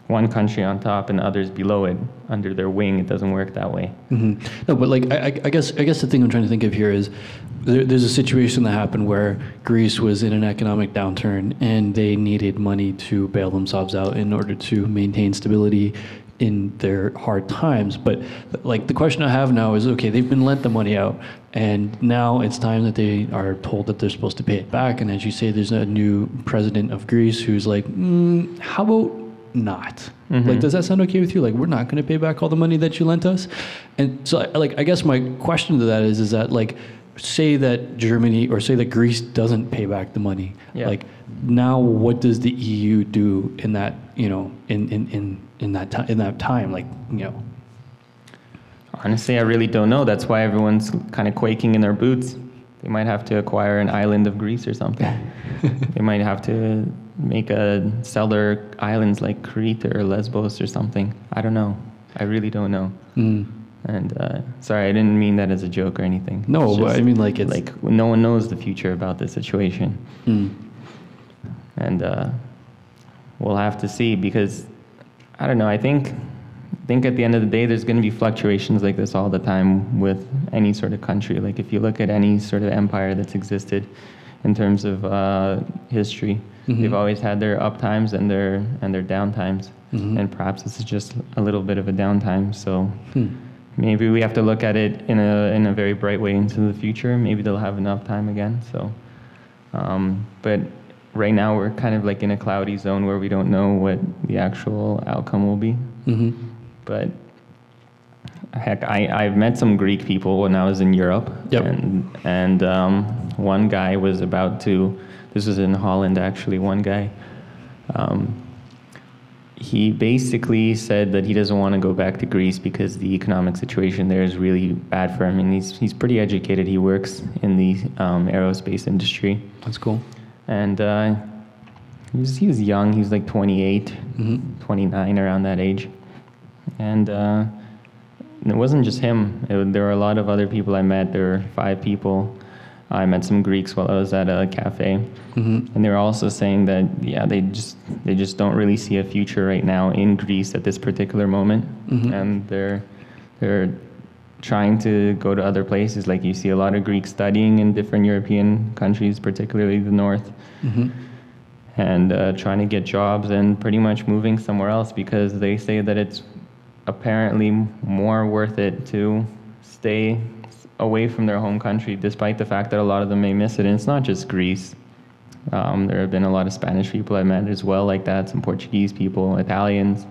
one country on top and others below it under their wing. It doesn't work that way. No, but like I guess the thing I'm trying to think of here is there's a situation that happened where Greece was in an economic downturn and they needed money to bail themselves out in order to maintain stability in their hard times. But like the question I have now is, okay, they've been lent the money out and now it's time that they are told that they're supposed to pay it back. And as you say, there's a new president of Greece who's like, how about not? Like, does that sound okay with you? Like, we're not going to pay back all the money that you lent us. And so like, I guess my question to that is that like, say that Germany or say that Greece doesn't pay back the money. Like now what does the EU do in that, you know, in that time? Like, you know. Honestly, I really don't know. That's why everyone's kind of quaking in their boots. They might have to acquire an island of Greece or something. They might have to sell their islands like Crete or Lesbos or something. I don't know. I really don't know. And sorry, I didn't mean that as a joke or anything. No, but I mean like it's like no one knows the future about this situation. And we'll have to see, because I don't know. I think at the end of the day, there's going to be fluctuations like this all the time with any sort of country. Like if you look at any sort of empire that's existed in terms of history, they've always had their up times and their down times. And perhaps this is just a little bit of a downtime. So maybe we have to look at it in a very bright way into the future. Maybe they'll have enough time again. So, but right now we're kind of like in a cloudy zone where we don't know what the actual outcome will be. But heck, I've met some Greek people when I was in Europe. And one guy was about to, this was in Holland actually, one guy, he basically said that he doesn't want to go back to Greece because the economic situation there is really bad for him. And he's pretty educated. He works in the aerospace industry. That's cool. And he was young. He was like 28, 29, around that age. And it wasn't just him. There were a lot of other people I met. There were 5 people. I met some Greeks while I was at a cafe. And they were also saying that, yeah, they just don't really see a future right now in Greece at this particular moment. And they're trying to go to other places. Like you see a lot of Greeks studying in different European countries, particularly the north, and trying to get jobs and pretty much moving somewhere else, because they say that it's apparently more worth it to stay away from their home country, despite the fact that a lot of them may miss it. And it's not just Greece. There have been a lot of Spanish people I met as well like that, some Portuguese people, Italians.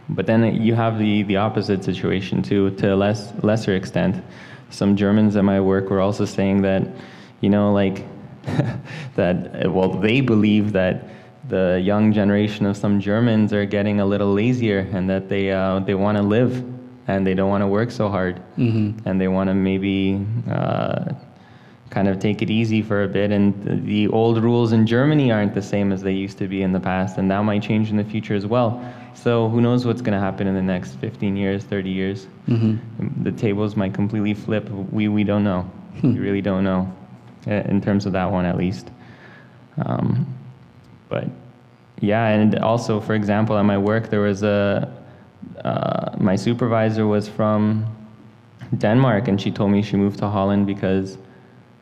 But then you have the opposite situation too, to a lesser extent. Some Germans at my work were also saying that, you know, like, that, well, they believe that the young generation of some Germans are getting a little lazier, and that they want to live and they don't want to work so hard, and they want to maybe kind of take it easy for a bit. And the old rules in Germany aren't the same as they used to be in the past, and that might change in the future as well. So who knows what's going to happen in the next 15 years, 30 years. The tables might completely flip. We don't know. We really don't know, in terms of that one at least. But yeah, and also, for example, at my work, there was my supervisor was from Denmark, and she told me she moved to Holland because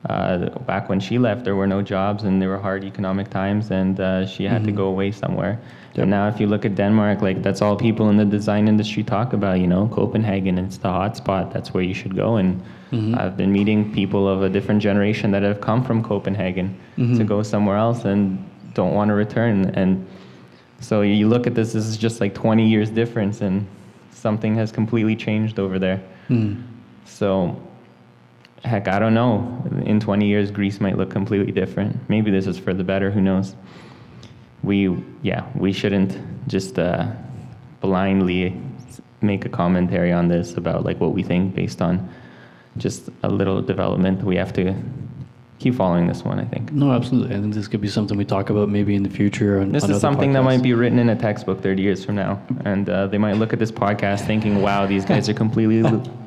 back when she left, there were no jobs and there were hard economic times, and she had to go away somewhere. And now if you look at Denmark, like, that's all people in the design industry talk about, you know, Copenhagen, it's the hot spot, that's where you should go. And I've been meeting people of a different generation that have come from Copenhagen to go somewhere else and don't want to return. And so you look at this is just like 20 years difference, and something has completely changed over there. So, heck, I don't know. In 20 years, Greece might look completely different. Maybe this is for the better, who knows? We shouldn't just blindly make a commentary on this about like what we think based on just a little development. We have to keep following this one, I think. No, absolutely. I think this could be something we talk about maybe in the future. This is something that might be written in a textbook 30 years from now. And they might look at this podcast thinking, wow, these guys are completely,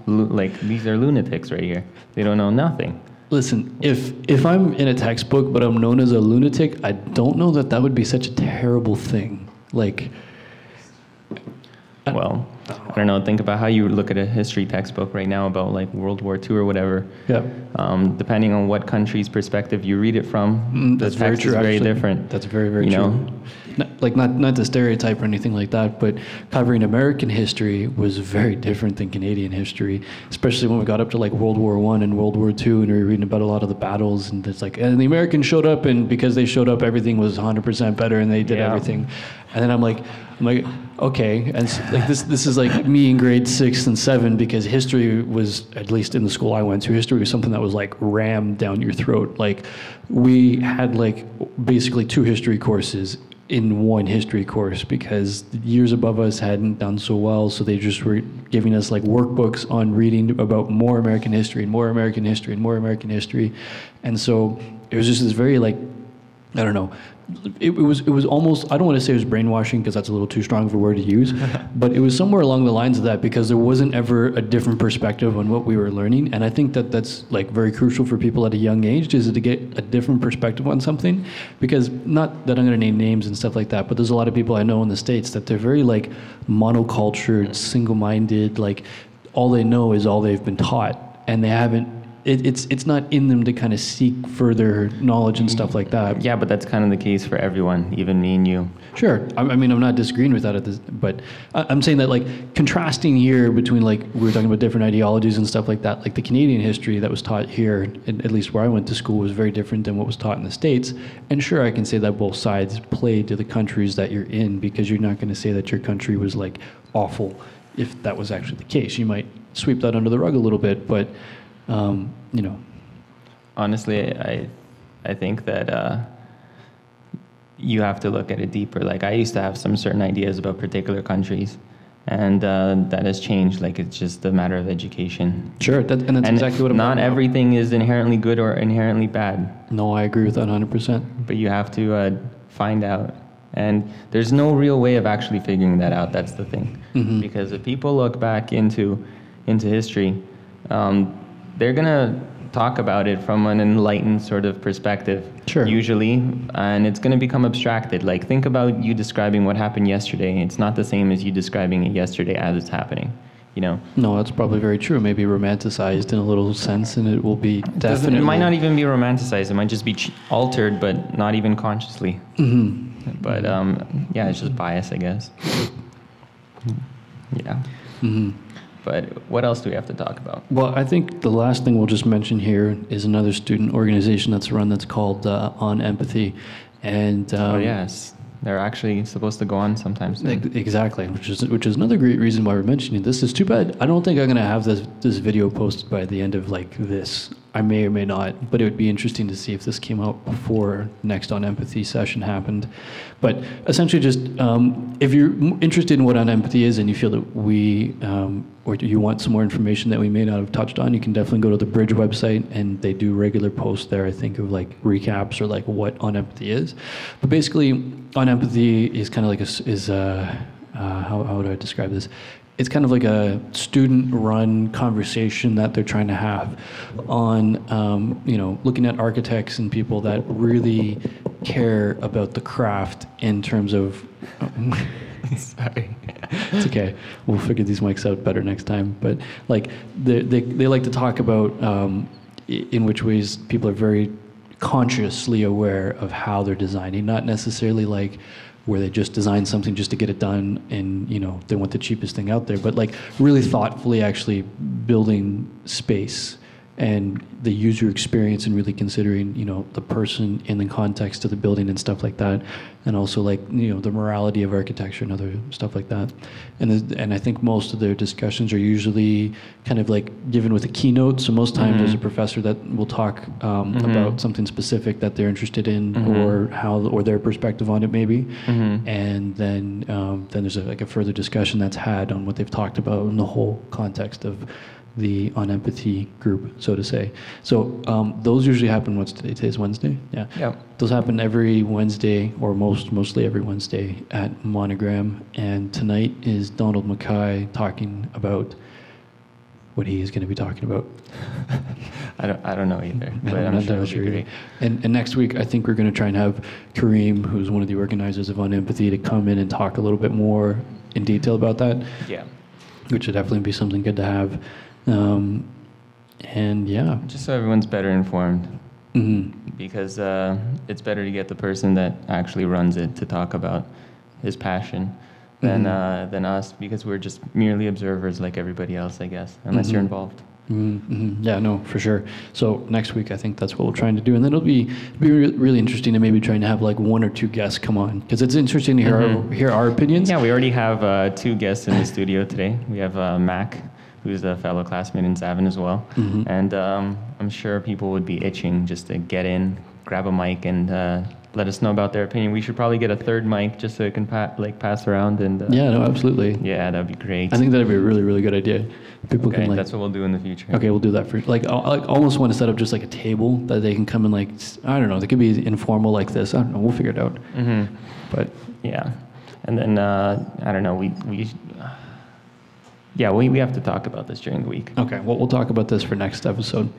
like, these are lunatics right here. They don't know nothing. Listen, if I'm in a textbook, but I'm known as a lunatic, I don't know that that would be such a terrible thing. Like... Well, I don't know. Think about how you would look at a history textbook right now about like World War II or whatever. Yeah. Depending on what country's perspective you read it from, that's the text very true, is very actually. different. That's very, very true. Not to stereotype or anything like that, but covering American history was very different than Canadian history, especially when we got up to like World War I and World War II, and we were reading about a lot of the battles, and it's like, and the Americans showed up, and because they showed up, everything was 100% better, and they did everything. And then I'm like, okay, and like this is like me in grade 6 and 7, because history was, at least in the school I went to, history was something that was like rammed down your throat. Like we had like basically 2 history courses in one history course, because the years above us hadn't done so well, so they just were giving us like workbooks on reading about more American history and more American history and more American history. And so it was just this very like, I don't know, it was almost, I don't want to say it was brainwashing because that's a little too strong of a word to use, but it was somewhere along the lines of that, because there wasn't ever a different perspective on what we were learning. And I think that that's like very crucial for people at a young age, is to get a different perspective on something. Because not that I'm going to name names and stuff like that, but there's a lot of people I know in the States that they're very like monocultured, single-minded, like all they know is all they've been taught, and they haven't, it's not in them to kind of seek further knowledge and stuff like that. Yeah, but that's kind of the case for everyone, even me and you. Sure. I mean, I'm not disagreeing with that, but I'm saying that like contrasting here between like, we were talking about different ideologies and stuff like that, like the Canadian history that was taught here, at least where I went to school, was very different than what was taught in the States. And sure, I can say that both sides play to the countries that you're in, because you're not going to say that your country was like awful if that was actually the case. You might sweep that under the rug a little bit, but you know. Honestly, I think that you have to look at it deeper. Like I used to have some certain ideas about particular countries, and that has changed. Like it's just a matter of education. Sure, that's exactly what I'm not talking everything is inherently good or inherently bad. No, I agree with that 100%. But you have to find out. And there's no real way of actually figuring that out. That's the thing. Mm-hmm. Because if people look back into history, they're going to talk about it from an enlightened sort of perspective, sure, usually, and it's going to become abstracted. Like, think about you describing what happened yesterday. It's not the same as you describing it yesterday as it's happening, you know? No, that's probably very true. Maybe romanticized in a little sense, and it will be definitely... It might not even be romanticized. It might just be altered, but not even consciously. Mm-hmm. But, yeah, it's just bias, I guess. Yeah. Mm-hmm. But what else do we have to talk about? Well, I think the last thing we'll just mention here is another student organization that's run that's called On Empathy. And oh, yes. They're actually supposed to go on sometime soon. Exactly, which is another great reason why we're mentioning this. It's too bad. I don't think I'm going to have this video posted by the end of like this. I may or may not, but it would be interesting to see if this came out before next On Empathy session happened. But essentially just, if you're interested in what On Empathy is and you feel that we, or you want some more information that we may not have touched on, you can definitely go to the Bridge website, and they do regular posts there, I think, of like recaps or like what On Empathy is. But basically, On Empathy is kind of like how do I describe this? It's kind of like a student-run conversation that they're trying to have on, looking at architects and people that really care about the craft in terms of... Sorry. It's okay. We'll figure these mics out better next time. But like they like to talk about in which ways people are very consciously aware of how they're designing, not necessarily like where they just design something just to get it done and they want the cheapest thing out there, but like really thoughtfully actually building space and the user experience and really considering the person in the context of the building and stuff like that, and also like the morality of architecture and other stuff like that. And I think most of their discussions are usually kind of like given with a keynote. So most times there's a professor that will talk about something specific that they're interested in, or their perspective on it maybe, and then there's a further discussion that's had on what they've talked about in the whole context of the On Empathy group, so to say. So those usually happen, what's today? Today's Wednesday? Yeah. Yep. Those happen every Wednesday, or mostly every Wednesday at Monogram. And tonight is Donald Mackay talking about what he is going to be talking about. I don't know either, but I'm I'm not sure it'll sure be either. great. And next week, I think we're going to try and have Kareem, who's one of the organizers of On Empathy, to come in and talk a little bit more in detail about that, Yeah. which would definitely be something good to have. And yeah. Just so everyone's better informed, Mm-hmm. because it's better to get the person that actually runs it to talk about his passion than us, because we're just merely observers like everybody else, I guess, unless you're involved. Mm-hmm. Yeah, no, for sure. So next week, I think that's what we're trying to do, and then it'll be really interesting to maybe trying to have like one or two guests come on, because it's interesting to hear our opinions. Yeah, we already have 2 guests in the studio today. We have Mac, who's a fellow classmate in Savin as well, and I'm sure people would be itching just to get in, grab a mic, and let us know about their opinion. We should probably get a 3rd mic just so it can pass around. And Yeah, no, absolutely. Yeah, that'd be great. I think that'd be a really, really good idea. People Okay, can that's what we'll do in the future. Okay, we'll do that for I almost want to set up just like a table that they can come and I don't know, they could be informal like this. I don't know, we'll figure it out. Mm-hmm. But yeah, and then I don't know. We have to talk about this during the week. okay, well, we'll talk about this for next episode.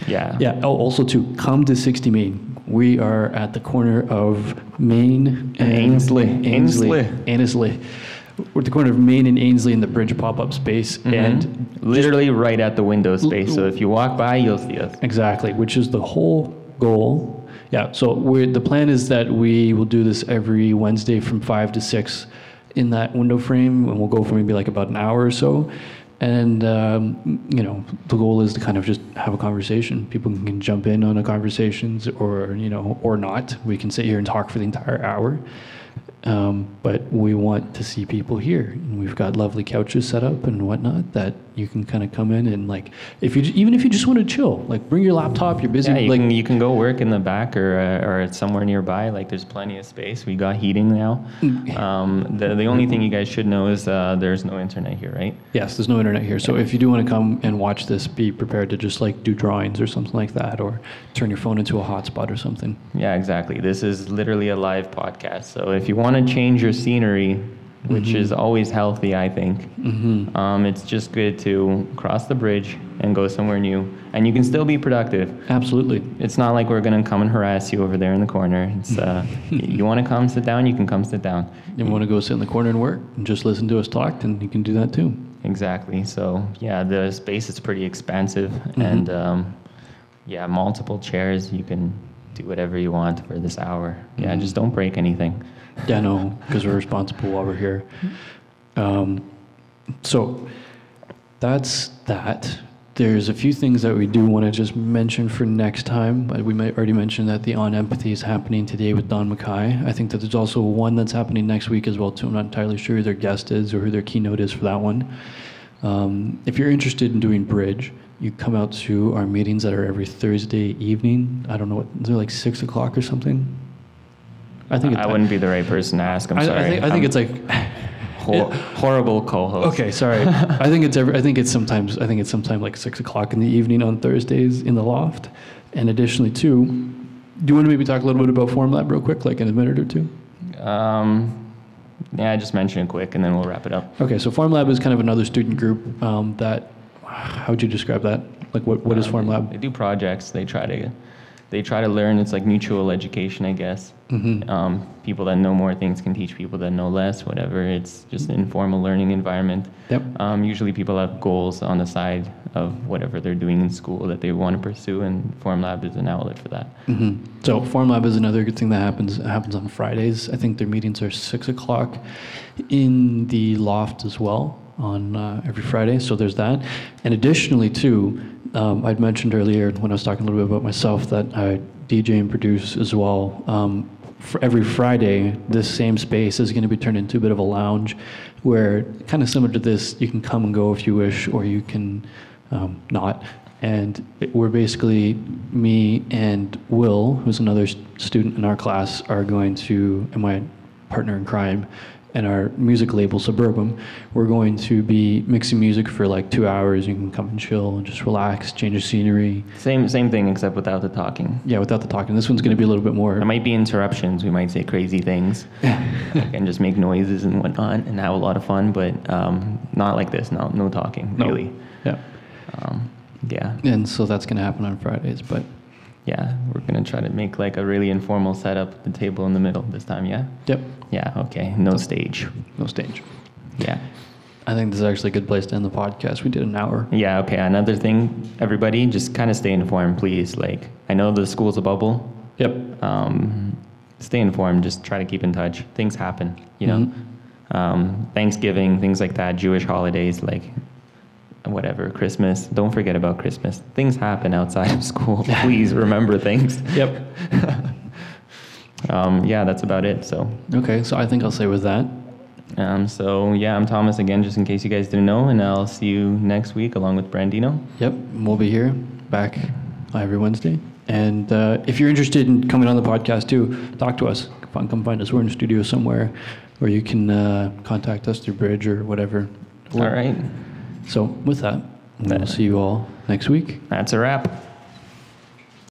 Yeah. Yeah. Oh, also to come to 60 Main. We are at the corner of Main and Ainsley. We're at the corner of Main and Ainsley in the Bridge pop-up space, and literally right at the window space. So if you walk by, you'll see us. exactly, which is the whole goal. Yeah. So the plan is that we will do this every Wednesday from 5 to 6 in that window frame, and we'll go for maybe like about an hour or so. And, the goal is to kind of just have a conversation. People can jump in on the conversations or not. We can sit here and talk for the entire hour. But we want to see people here. And we've got lovely couches set up and whatnot that you can kind of come in and even if you just want to chill, bring your laptop, you're busy. Yeah, you can go work in the back or somewhere nearby. There's plenty of space. We got heating now. The only thing you guys should know is there's no internet here, right? Yes, there's no internet here. So if you do want to come and watch this, be prepared to just do drawings or something like that, or turn your phone into a hotspot or something. Yeah, exactly. This is literally a live podcast. So if you want to change your scenery, which is always healthy, I think, it's just good to cross the bridge and go somewhere new. And you can still be productive. Absolutely. It's not like we're going to come and harass you over there in the corner. It's you want to come sit down, you can come sit down. You want to go sit in the corner and work and just listen to us talk, then you can do that too. Exactly. So, yeah, the space is pretty expansive. And, multiple chairs. You can do whatever you want for this hour. Yeah, just don't break anything. Yeah, no, because we're responsible while we're here. So that's that. There's a few things that we do want to just mention for next time. We might already mention that the On Empathy is happening today with Don Mackay. I think that there's also one that's happening next week as well, too. I'm not entirely sure who their guest is or who their keynote is for that one. If you're interested in doing Bridge, you come out to our meetings that are every Thursday evening. I don't know, is it 6 o'clock or something? I think I wouldn't be the right person to ask. I'm sorry. I think it's horrible co-host. Okay, sorry. I think it's sometime 6 o'clock in the evening on Thursdays in the loft. And additionally, too, do you want to maybe talk a little bit about Formlab real quick, in a minute or two? Yeah, just mention it quick, and then we'll wrap it up. Okay, so Formlab is kind of another student group that. How would you describe that? What is Formlab? They do projects. They try to learn. It's like mutual education, I guess. People that know more things can teach people that know less, whatever. It's just an informal learning environment. Yep. Usually people have goals on the side of whatever they're doing in school that they want to pursue, and Formlab is an outlet for that. So Formlab is another good thing that happens on Fridays. I think their meetings are 6 o'clock in the loft as well on every Friday. So there's that. And additionally, too, I'd mentioned earlier when I was talking a little bit about myself that I DJ and produce as well. For every Friday, this same space is going to be turned into a bit of a lounge where, kind of similar to this, you can come and go if you wish, or you can not. And we're basically, me and Will, who's another student in our class, are going to, and my partner in crime, and our music label Suburban, we're going to be mixing music for like 2 hours. You can come and chill and just relax, change the scenery. Same thing, except without the talking. Yeah, without the talking. This one's going to be a little bit more. There might be interruptions. We might say crazy things and just make noises and whatnot and have a lot of fun, but not like this. No talking, really. Yeah. Yeah. And so that's going to happen on Fridays, but... Yeah, we're going to try to make like a really informal setup at the table in the middle this time, yeah? Yep. Yeah, okay. No stage. No stage. Yeah. I think this is actually a good place to end the podcast. We did an hour. Yeah, okay. Another thing, everybody, just kind of stay informed, please. Like, I know the school's a bubble. Yep. Stay informed. Just try to keep in touch. Things happen, you know? Thanksgiving, things like that, Jewish holidays, like... whatever, Christmas. Don't forget about Christmas. Things happen outside of school. Please remember things. Yep. Yeah, that's about it. So. Okay, so I think I'll say with that. So yeah, I'm Thomas again, just in case you guys didn't know, and I'll see you next week along with Brandino. Yep, we'll be here back every Wednesday. And if you're interested in coming on the podcast too, talk to us. Come find us. We're in the studio somewhere, or you can contact us through Bridge or whatever. All right. So with that, we'll see you all next week. That's a wrap.